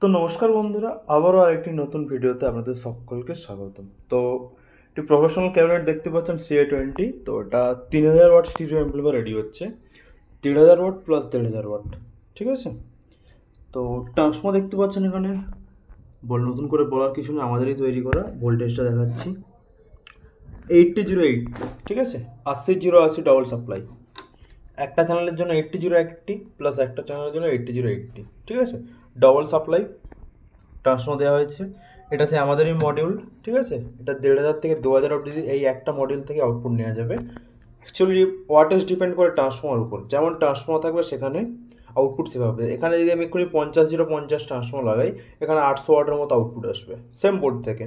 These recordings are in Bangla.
তো নমস্কার বন্ধুরা, আবারও আরেকটি নতুন ভিডিওতে আপনাদের সকলকে স্বাগতম। তো একটি প্রফেশনাল ক্যাবিনেট দেখতে পাচ্ছেন CA20। তো এটা 3000 ওয়াট স্টিরিও অ্যাম্পলিফায়ার রেডি হচ্ছে, 1500 ওয়াট প্লাস 1500 ওয়াট। ঠিক আছে, তো ট্রান্সফর্মার দেখতে পাচ্ছেন এখানে। নতুন করে বলার কিছু না, আমাদেরই তৈরি করা। ভোল্টেজটা দেখাচ্ছি 8008। ঠিক আছে, 8080 ডবল সাপ্লাই। একটা চ্যানেলের জন্য 8080 প্লাস একটা চ্যানেলের জন্য 8080। ঠিক আছে, ডবল সাপ্লাই ট্রান্সফর্মার দেওয়া হয়েছে। এটা সে আমাদেরই মডিউল। ঠিক আছে, এটা 1500 থেকে 2000 অবধি এই একটা মডিউল থেকে আউটপুট নেওয়া যাবে। অ্যাকচুয়ালি ওয়াটেজ ডিপেন্ড করে ট্রান্সফর্মার উপর, যেমন ট্রান্সফর্মার থাকবে সেখানে আউটপুট সেভাবে। এখানে যদি আমি এক্ষুনি 50 ট্রান্সফর্মার লাগাই, এখানে 800 ওয়াটের মতো আউটপুট আসবে সেম বোর্ড থেকে।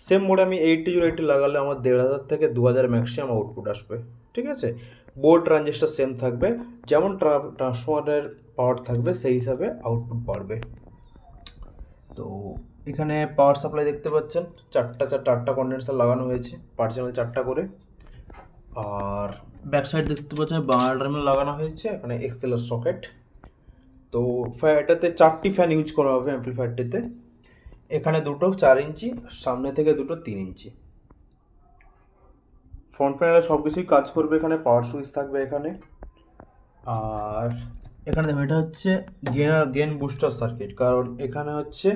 সেম বোর্ডে আমি 8080 লাগালে আমার 1500 থেকে 2000 ম্যাক্সিমাম আউটপুট আসবে। ঠিক আছে, বোর্ড ট্রানজিস্টার সেম থাকবে, যেমন ট্রান্সফর্মারের পাওয়ার থাকবে সেই হিসাবে আউটপুট বাড়বে। তো এখানে পাওয়ার সাপ্লাই দেখতে পাচ্ছেন, চারটা কন্ডেন্সার লাগানো হয়েছে, পার চ্যানেল 4টা করে। আর ব্যাক সাইড দেখতে পাচ্ছেন বাংলা টার্মিনাল লাগানো হয়েছে, এখানে এক্সেলার সকেট। তো এটাতে 4টি ফ্যান ইউজ করা হবে অ্যাম্পলিফায়ারটিতে। এখানে দুটো 4 ইঞ্চি, সামনে থেকে দুটো 3 ইঞ্চি। ফ্রন্ট প্যানেলে সব কিছুই কাজ করবে। এখানে পাওয়ার সুইচ থাকবে এখানে। আর এখানে দেখুন, এটা হচ্ছে গেন বুস্টার সার্কিট, কারণ এখানে হচ্ছে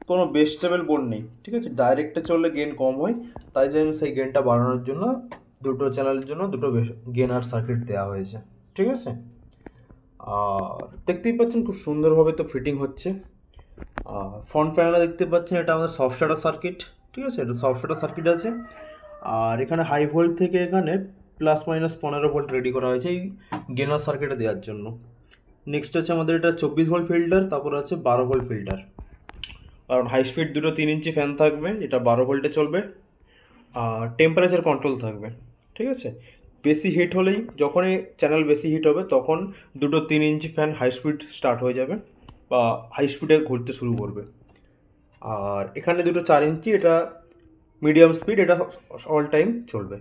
কোনো বেস স্টেবল বোর্ড নেই। ঠিক আছে, ডাইরেক্টে চললে গেন কম হয়, তাই জন্য সেই গেনটা বাড়ানোর জন্য দুটো চ্যানেলের জন্য দুটো গেনার সার্কিট দেওয়া হয়েছে। ঠিক আছে, আর দেখতেই পাচ্ছেন খুব সুন্দরভাবে তো ফিটিং হচ্ছে। ফ্রন্ট প্যানেলে দেখতে পাচ্ছেন এটা আমাদের সফট স্টার্টার সার্কিট। ঠিক আছে, এটা সফট স্টার্টার সার্কিট আছে। আর এখানে হাই ভোল্ট থেকে এখানে প্লাস মাইনাস 15 ভোল্ট রেডি করা হয়েছে এই গেনার সার্কিটে দেওয়ার জন্য। নেক্সট হচ্ছে আমাদের এটা 24 ভোল্ট ফিল্টার, তারপর আছে 12 ভোল্ট ফিল্টার। কারণ হাই স্পিড দুটো 3 ইঞ্চি ফ্যান থাকবে, এটা 12 ভোল্টে চলবে। আর টেম্পারেচার কন্ট্রোল থাকবে। ঠিক আছে, বেশি হিট হলেই, যখনই চ্যানেল বেশি হিট হবে তখন দুটো 3 inch fan high speed start হয়ে যাবে বা হাই স্পিডে ঘুরতে শুরু করবে। আর এখানে দুটো 4 ইঞ্চি, এটা মিডিয়াম স্পিড, এটা অল টাইম চলবে।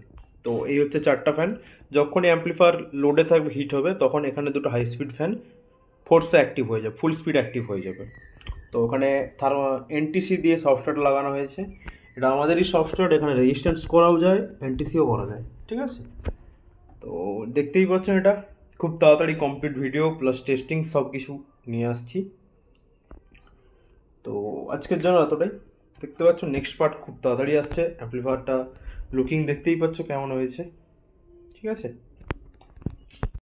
তো এই হচ্ছে 4টা ফ্যান। যখনই অ্যাম্পলিফায়ার লোডে থাকবে, হিট হবে, তখন এখানে দুটো হাই স্পিড ফ্যান ফোর্সে অ্যাক্টিভ হয়ে যাবে, ফুল স্পিড অ্যাক্টিভ হয়ে যাবে। তো ওখানে এনটিসি দিয়ে সফটওয়্যার লাগানো হয়েছে। এটা আমাদেরই সফটওয়্যার, এখানে রেজিস্ট্যান্স করাও যায়, এনটিসিও করা যায়। ঠিক আছে, তো দেখতেই পাচ্ছেন এটা খুব তাড়াতাড়ি কমপ্লিট ভিডিও প্লাস টেস্টিং সব কিছু নিয়ে আসছি। তো আজকের জন্য এতটাই। দেখতে পাচ্ছ নেক্সট পার্ট খুব তাড়াতাড়ি আসছে। অ্যাম্পলিফায়ারটা লুকিং দেখতেই পাচ্ছ কেমন হয়েছে। ঠিক আছে।